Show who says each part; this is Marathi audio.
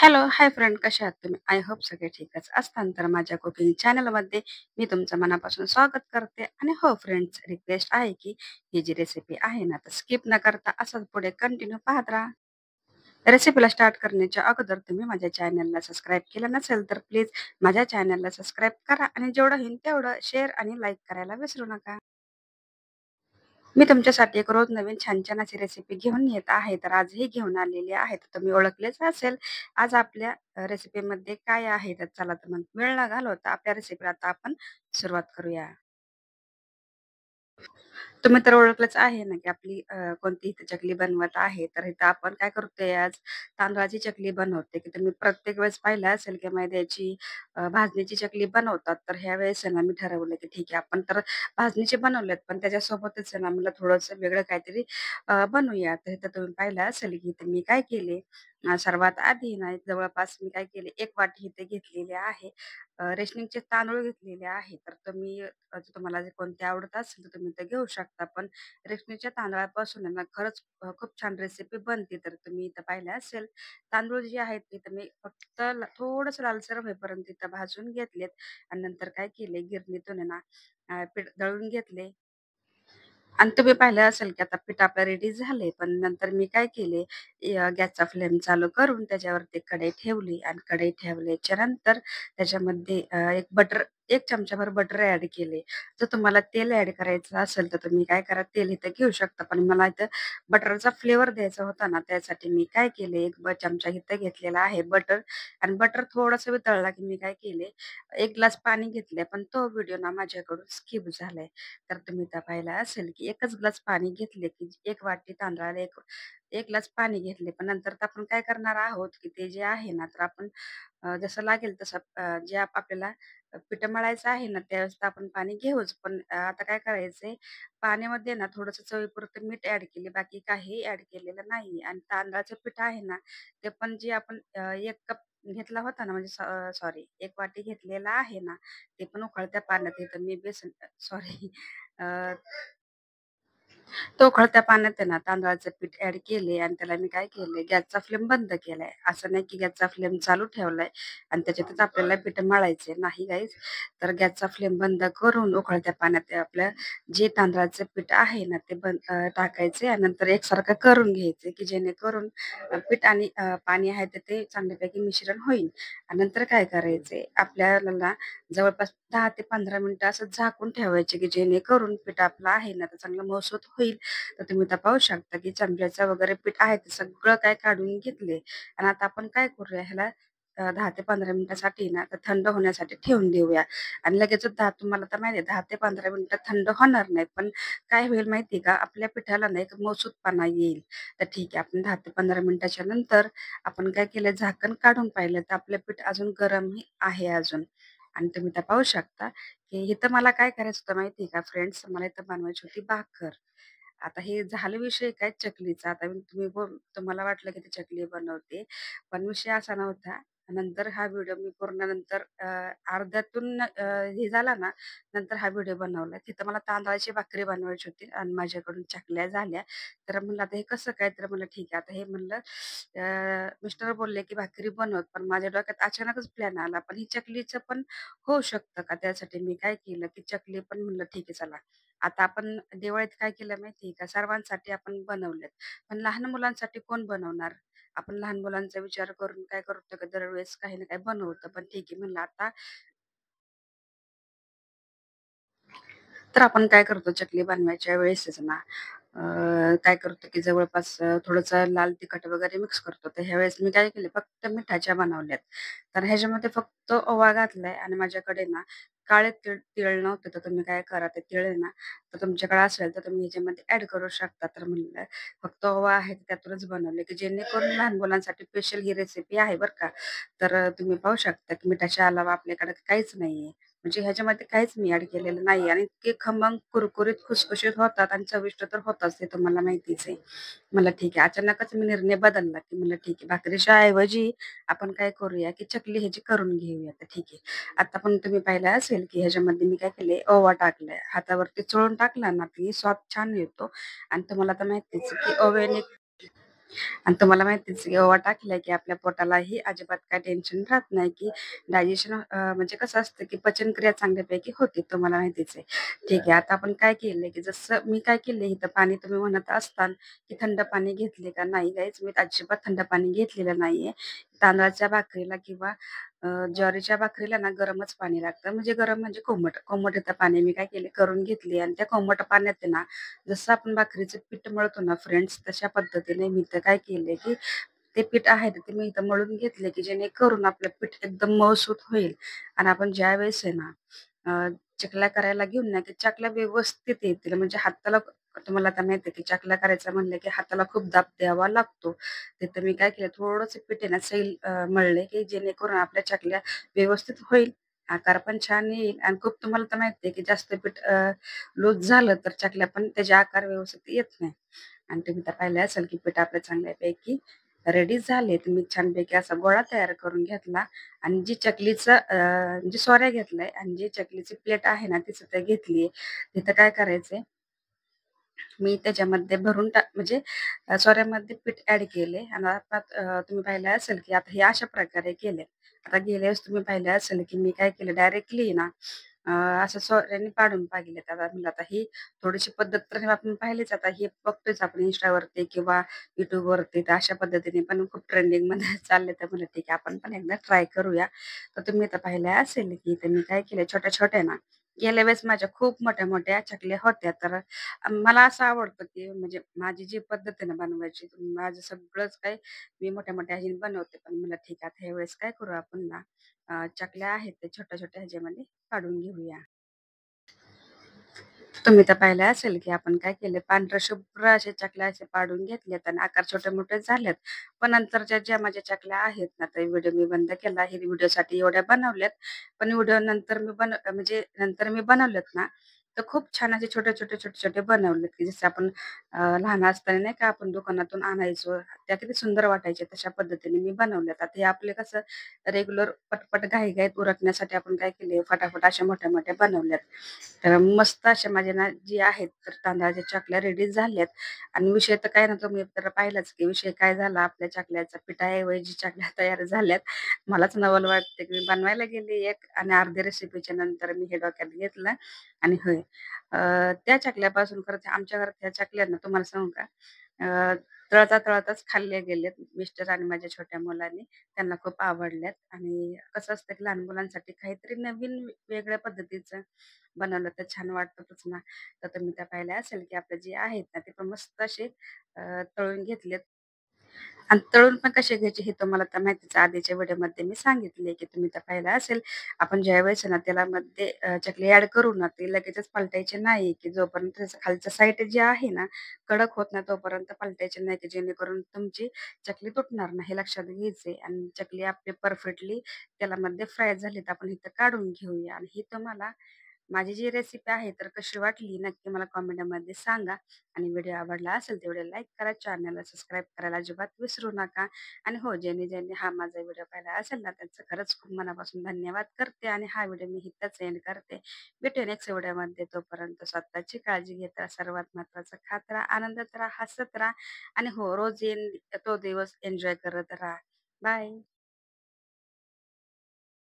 Speaker 1: हॅलो, हाय फ्रेंड कशा आहात तुम्ही? आय होप सगळे ठीकच असताल. तर माझ्या कुकिंग चॅनलमध्ये मी तुमचं मनापासून स्वागत करते. आणि हो फ्रेंड्स, रिक्वेस्ट आहे की ही जी रेसिपी आहे ना, तर स्किप न करता असंच पुढे कंटिन्यू पाहत राहा. रेसिपीला स्टार्ट करण्याच्या अगोदर तुम्ही माझ्या चॅनलला सबस्क्राईब केलं नसेल तर प्लीज माझ्या चॅनलला सबस्क्राईब करा आणि जेवढं होईल तेवढं शेअर आणि लाईक करायला विसरू नका. मी तुमच्यासाठी एक रोज नवीन छान-छान अशी रेसिपी घेऊन येत आहे. तर आजही घेऊन आलेली आहे. तर तुम्ही ओळखलेच असेल. आज आपल्या रेसिपीमध्ये काय आहे? तर चला तर मग वेळ न घालवता आपल्या रेसिपीला आता आपण सुरुवात करूया. तुम्ही तर ओळखलंच आहे ना, की आपली कोणती इथे चकली बनवत आहे. तर इथं आपण काय करतोय आज तांदळाची चकली बनवते, की तुम्ही प्रत्येक वेळेस पाहिलं असेल, की मैद्याची भाजणीची चकली बनवतात. तर ह्या वेळेस आहे ना, मी ठरवलं, की ठीक आहे आपण तर भाजणीचे बनवलेत, पण त्याच्यासोबतच आहे ना, मला थोडंसं वेगळं काहीतरी बनवूया. तर इथं तुम्ही पाहिलं असेल, की इथे मी काय केले, सर्वात आधी ना जवळपास मी काय केले, 1 वाटी इथे घेतलेली आहे. रेशनिंगचे तांदूळ घेतलेले आहे. तर तुम्ही तुम्हाला जे कोणते आवडत असेल तर तुम्ही ते घेऊ शकता. पण रेशनिंगच्या तांदळापासून आहे ना खरंच खूप छान रेसिपी बनते. तर तुम्ही इथं पाहिलं असेल, तांदूळ जे आहेत ते तर मी फक्त थोडंसं लालसर होईपर्यंत इथं भाजून घेतलेत आणि नंतर काय केले गिरणीतून आहे ना पीठ दळून घेतले. आणि तुम्ही पाहिलं असेल, की आता पीठ आपलं रेडी झालंय. पण नंतर मी काय केले, गॅसचा फ्लेम चालू करून त्याच्यावरती कढई ठेवली आणि कढई ठेवल्याच्या नंतर त्याच्यामध्ये एक बटर 1 चमचाभर बटर ॲड केले. जर तुम्हाला तेल ॲड करायचं असेल, तर तुम्ही काय करा तेल इथं घेऊ शकता. पण मला इथं बटरचा फ्लेवर द्यायचा होता ना, त्यासाठी मी काय केले, 1 चमचा इथं घेतलेला आहे बटर. आणि बटर थोडंसं वितळला, की मी काय केले, 1 ग्लास पाणी घेतले. पण तो व्हिडिओ ना माझ्याकडून स्किप झालाय. तर तुम्ही त्या पाहिलं असेल, की 1च ग्लास पाणी घेतले, की 1 वाटी तांदळाला 1 ग्लास पाणी घेतले. पण नंतर तर आपण काय करणार आहोत, की ते जे आहे ना, तर आपण जसं लागेल तसं जे आपल्याला पिठं मळायचं आहे ना, त्यावेळेस तर आपण पाणी घेऊच. पण आता काय करायचंय, पाण्यामध्ये ना थोडंसं चवीपुरतं मीठ ॲड केले, बाकी काही ॲड केलेलं नाही. आणि तांदळाचं पीठ आहे ना, ते पण जे आपण 1 कप घेतला होता ना, म्हणजे सॉरी 1 वाटी घेतलेला आहे ना, ते पण उकळत्या पाण्यात येतं. मी बेसन सॉरी तो उकळत्या पाण्यात आहे ना तांदळाचं पीठ ॲड केले आणि त्याला मी काय केलंय गॅसचा फ्लेम बंद केलाय. असं नाही की गॅसचा फ्लेम चालू ठेवलाय आणि त्याच्यातच आपल्याला पीठ मळायचे नाही गाईज. तर गॅसचा फ्लेम बंद करून उकळत्या पाण्यात ते आपलं जे तांदळाचं पीठ आहे ना ते टाकायचे आणि नंतर एकसारखं करून घ्यायचे, की जेणेकरून पीठ आणि पाणी आहे ते चांगल्यापैकी मिश्रण होईल. आणि नंतर काय करायचंय आपल्याला ना जवळपास 10 ते 15 मिनिटं असं झाकून ठेवायचे, की जेणेकरून पीठ आपलं आहे ना, तर चांगलं मऊसूत होईल. तर तुम्ही आता पाहू शकता, की चमच्याचं वगैरे पीठ आहे ते सगळं काय काढून घेतले. आणि आता आपण काय करूया ह्याला 10 ते 15 मिनिटासाठी ना, तर थंड होण्यासाठी ठेवून देऊया. आणि लगेचच तुम्हाला तर माहिती आहे 10 ते 15 मिनिटात थंड होणार नाही. पण काय होईल माहिती आहे का, आपल्या पिठाला ना एक मऊसूतपणा येईल. तर ठीक आहे, आपण 10 ते 15 मिनिटाच्या नंतर आपण काय केलं, झाकण काढून पाहिलं, तर आपलं पीठ अजून गरमही आहे अजून. आणि तुम्ही त्या पाहू शकता, की इथं मला काय करायचं होतं माहिती आहे का फ्रेंड्स, मला इथं बनवायची होती भाकर. आता हे झालं विषय काय चकलीचा. आता तुम्हाला वाटलं की ती चकली बनवते, पण विषय असा नव्हता. नंतर हा व्हिडिओ मी पूर्ण नंतर अर्ध्यातून हे झाला ना, नंतर हा व्हिडिओ बनवला. तिथं मला तांदळाची भाकरी बनवायची होती आणि माझ्याकडून चकल्या झाल्या. तर म्हणलं आता हे कसं काय? तर म्हणलं ठीक आहे. आता हे म्हणलं मिस्टर बोलले की भाकरी बनव. पण माझ्या डोक्यात अचानकच प्लॅन आला. पण ही चकलीचं पण होऊ शकतं का? त्यासाठी मी काय केलं, की चकली पण म्हणलं ठीक आहे चला. आता आपण दिवाळीत काय केलं माहिती आहे का? सर्वांसाठी आपण बनवलेत. पण लहान मुलांसाठी कोण बनवणार? आपण लहान मुलांचा विचार करून काय करतो, की दरवेळेस काही ना काही बनवतो. पण ठीक आहे म्हणलं आता तर आपण काय करतो चकली बनवायच्या वेळेसच ना काय करतो की जवळपास थोडंसं लाल तिखट वगैरे मिक्स करतो. तर ह्यावेळेस मी काय केले फक्त मिठाच्या बनवल्यात. तर ह्याच्यामध्ये फक्त ओवा घातलाय आणि माझ्याकडे ना काळे तीळ नव्हते. तर तुम्ही काय करा ते तीळ आहे ना, तर तुमच्याकडे असेल तर तुम्ही ह्याच्यामध्ये ॲड करू शकता. तर म्हणलं फक्त ओवा आहे तर त्यातूनच बनवले, की जेणेकरून लहान मुलांसाठी स्पेशल ही रेसिपी आहे बरं का. तर तुम्ही पाहू शकता की मिठाच्या अलावा आपल्याकडे काहीच नाहीये. म्हणजे ह्याच्यामध्ये काहीच मी ॲड केलेलं नाही आणि इतके खमंग, कुरकुरीत, खुसखुशीत होतात आणि चविष्ट तर होताच ते तुम्हाला माहितीच आहे. म्हणलं ठीक आहे. अचानकच मी निर्णय बदलला, की म्हणलं ठीक आहे भाकरीच्या ऐवजी आपण काय करूया, की चकली ह्याची करून घेऊया. तर ठीक आहे. आता पण तुम्ही पाहिलं असेल, की ह्याच्यामध्ये मी काय केलंय ओवा टाकलाय. हातावरती चोळून टाकला ना, की स्वाद छान येतो आणि तुम्हाला तर माहितीच आहे, की ओव्याने आणि तुम्हाला माहितीच आहे, की ओवा टाकला की आपल्या पोटालाही अजिबात काही टेन्शन राहत नाही, की डायजेशन म्हणजे कसं असतं, की पचनक्रिया चांगल्यापैकी होते. तुम्हाला माहितीच आहे. ठीक आहे. आता आपण काय केलंय, की जसं मी काय केलंय इथं पाणी तुम्ही म्हणत असताल, की थंड पाणी घेतले का? नाही गाईज, मी अजिबात थंड पाणी घेतलेलं नाहीये. तांदळाच्या भाकरीला किंवा ज्वारीच्या भाकरीला ना गरमच पाणी लागतं. म्हणजे गरम म्हणजे कोमट. कोमट पाणी मी काय केले करून घेतली आणि त्या कोमट पाण्यात आहे ना, जसं आपण भाकरीचं पीठ मळतो ना फ्रेंड्स, तशा पद्धतीने मी तर काय केले, की ते पीठ आहे ना, ते मी इथं मळून घेतले, की जेणेकरून आपलं पीठ एकदम मऊसूत होईल आणि आपण ज्यावेळेस आहे ना, चकल्या करायला घेऊन ना, की चकल्या व्यवस्थित येतील. म्हणजे हाताला तुम्हाला आता माहिती आहे, की चकल्या करायचं म्हणलं, की हाताला खूप दाब द्यावा लागतो. तिथं मी काय केलं, थोडंसं पीठ आहे ना सैल मळले, की जेणेकरून आपल्या चकल्या व्यवस्थित होईल. आकार पण छान येईल आणि खूप तुम्हाला तर माहिती आहे, की जास्त पीठ लूज झालं तर चकल्या पण त्याचे आकार व्यवस्थित येत नाही. आणि तुम्ही तर पाहिलं असेल, की पीठ आपलं चांगल्यापैकी रेडी झाले. तर मी छानपैकी असा गोळा तयार करून घेतला आणि जी चकलीचं म्हणजे सोऱ्या घेतलाय आणि जी चकलीची प्लेट आहे ना, ती सुद्धा घेतलीये. तिथं काय करायचंय, मी त्याच्यामध्ये भरून म्हणजे सोऱ्यामध्ये पीठ ॲड केले आणि आता तुम्ही पाहिलं असेल, की आता हे अशा प्रकारे केले. आता गेल्या वेळेस तुम्ही पाहिलं असेल, की मी काय केलं डायरेक्टली ना अ, असं सोऱ्याने पाडून पाहिलेत. आता म्हणलं आता ही थोडीशी पद्धत तर आपण पाहिलीच. आता हे बघतोच आपण Instaवरती किंवा YouTubeवरती, तर अशा पद्धतीने पण खूप ट्रेंडिंगमध्ये चालले. तर म्हणलं ठीक आहे, आपण पण एकदा ट्राय करूया. तर तुम्ही तर पाहिलं असेल, की इथे मी काय केलं छोट्या-छोट्या ना, गेल्या वेळेस माझ्या खूप मोठ्या-मोठ्या चकल्या होत्या. तर मला असं आवडतं, की म्हणजे माझी जी पद्धत आहे ना बनवायची, माझं सगळंच काही मी मोठ्या-मोठ्या ह्याच्याने बनवते. पण म्हणलं ठीक आहे, आता ह्यावेळेस काय करू आपण ना, चकल्या आहेत ते छोट्या-छोट्या ह्याच्यामध्ये काढून घेऊया. तुम्ही तर पाहिलं असेल, की आपण काय केले पांढऱ्या शुभ्र अशा चकल्या अशा पाडून घेतल्यात आणि आकार छोटे-मोठे झालेत. पण नंतरच्या ज्या माझ्या चकल्या आहेत ना, तर व्हिडिओ मी बंद केला. हे व्हिडिओसाठी एवढ्या बनवल्यात. पण व्हिडिओ नंतर मी म्हणजे नंतर मी बनवलेत ना, तर खूप छान असे छोटे-छोटे, छोटे-छोटे बनवलेत, की जसे आपण लहान असताना नाही का आपण दुकानातून आणायचो. त्या किती सुंदर वाटायच्या. तशा पद्धतीने मी बनवल्यात. आता हे आपले कसं रेग्युलर पटपट घाई-घाईत उरकण्यासाठी आपण काय केले, फटाफट अशा मोठ्या-मोठ्या बनवल्यात. तर मस्त अशा माझ्या ना जी आहेत तर तांदळाच्या चकल्या रेडी झाल्यात आणि विषय तर काय ना तुम्ही तर पाहिलाच की विषय काय झाला आपल्या चकल्याचा पिठाऐवजी चकल्या तयार झाल्यात. मलाच नवल वाटते की मी बनवायला गेली एक आणि अर्ध्या रेसिपीच्या नंतर मी हे डोक्यात घेतलं आणि होय त्या चकल्यापासून खरंच आमच्या घरात त्या चकल्या ना तुम्हाला सांगू का अ, तळता-तळताच खाल्ले गेलेत. मिस्टर आणि माझ्या छोट्या मुलाने त्यांना खूप आवडल्यात आणि कसं असतं की लहान मुलांसाठी काहीतरी नवीन वेगळ्या पद्धतीचं बनवलं तर छान वाटतच ना. तर तुम्ही त्या पाहिल्या असेल, की आपले जे आहेत ना, ते पण मस्त असे तळून घेतलेत. आणि तळून पण कसे घ्यायचे हे तुम्हाला तर माहितीच आहे. आधीच्या व्हिडिओमध्ये मी सांगितले, की तुम्ही तर पाहिलं असेल. आपण ज्यावेळेस आहे ना तेलामध्ये चकली ॲड करू ना, ते लगेचच पलटायचे नाही, की जोपर्यंत त्याचं खालचं साईड जे आहे ना, कडक होत नाही तोपर्यंत पलटायचे नाही, की जेणेकरून तुमची चकली तुटणार नाही. हे लक्षात घ्यायचंय आणि चकली आपली परफेक्टली तेलामध्ये फ्राय झाली, तर आपण इथं काढून घेऊया आणि ही तुम्हाला माझी जी रेसिपी आहे तर कशी वाटली नक्की मला कमेंटमध्ये सांगा आणि व्हिडिओ आवडला असेल तेवढे लाईक करा, चॅनलला सबस्क्राईब करायला अजिबात विसरू नका. आणि हो, ज्यांनी हा माझा व्हिडिओ पाहिला असेल ना, त्यांचं खरंच खूप मनापासून धन्यवाद करते आणि हा व्हिडिओ मी इथंच एंड करते. भेटूया नेक्स्ट व्हिडिओमध्ये. तोपर्यंत स्वतःची काळजी घेत राहा. सर्वात महत्त्वाचं खात राहा, आनंदात राहा, हसत राहा आणि हो, रोज येईन तो दिवस एन्जॉय करत राहा. बाय.